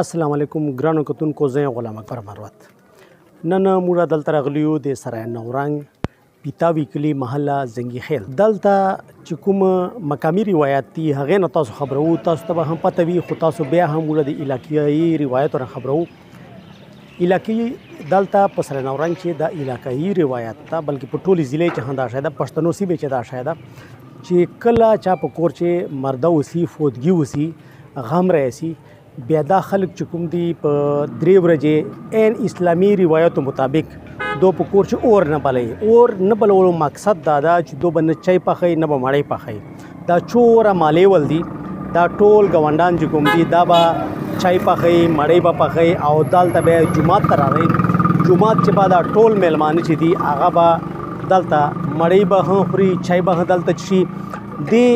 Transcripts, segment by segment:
السلام علیکم ګرانو کتونکو، زه غلام اکبر مروت. نن موږ دلته راغلیو د سرای نورنګ پیتاوي کلي محله زنګي خیل. دلته چې کوم مقامي روایت دي هغې نه تاسو خبرو. تاسو ته به هم پته وي، خو تاسو بیا هم موږ د علاقایي روایتو نه خبرو. علاقایي دلته په سرای نورنګ چې د علاقایي روایت ته بلکې په ټولې ضلع کې هم دا شاید پښتنو سیمې چې دا شاید چې کله چا په کور چې مرده وسي، فوتګي وسي، غم راسي، بیا دا خلک چې کوم دي په 3 ورځې عین اسلامي روایتو مطابق دو په کور چې اور نه بلوي. اور نه بلولو مقصد دا ده چې دو به نه چای پخوي نه به مړۍ پخوي. دا چوره مالې ول دي، دا ټول ګاونډان چې کوم دي دا به چای پخوي، مړۍ به پخوي او دلته بیا جومات ته راغی. جومات چې به دا ټول میلمانه چې دي هغه به دلته مړۍ به هم خوري، چای به هم دلته څښي. دې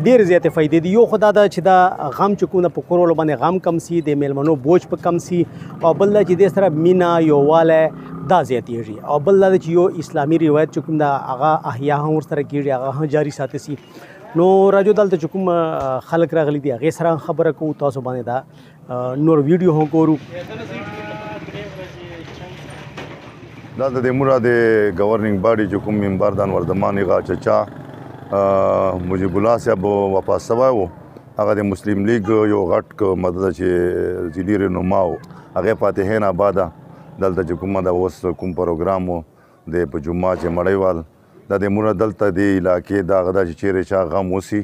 ډېرې زیاتې فایدې دي. یو خو دا ده چې دا غم چې کوم په کورولو باندې غم کم سي، د میلمنو بوج په کم سي، او بل دا چې دې سره مینه یووالی دا زیاتېږي. او بل دا چې یو اسلامي روایت چې کوم دا هغه احیا هم ورسره کېږي، هغه هم جاري ساتي سي. نو راځو دلته چې کوم خلک راغلي دي هغې سره خبره کوو، تاسو باندې دا نور ویډیو هم ګورو. دا د موږ د ګورنینګ باډي چې کوم ممبر د انوردمان غا چچا مجيب الله صاحب واپس سوی و، هغه د مسلم لیگ یو غټ مدد چې ضلعي رهنما و، هغې فاتحین آباده دلته چې کومه د اوس کوم پروګرام و د په جمعه چې مړی وال دا د موږ دلته د علاقې د هغه دا چې چیرې چا غم وسي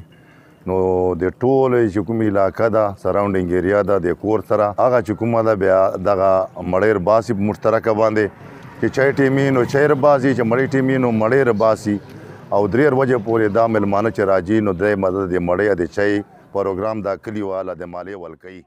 نو د ټولې چې کوم علاقه ده سراونډینګ ایریا ده د کور سره هغه چې کومه ده بیا دغه مړی رباسي په مشترکه باندې چې چای ټیمي نو چای رباسي، چې مړی ټیمي نو مړی رباسي. او 3 ورځې پورې دا میلمانه چې راځي نو د مدد د مړی د چای پروګرام دا کلیواله د مالې ولکوي.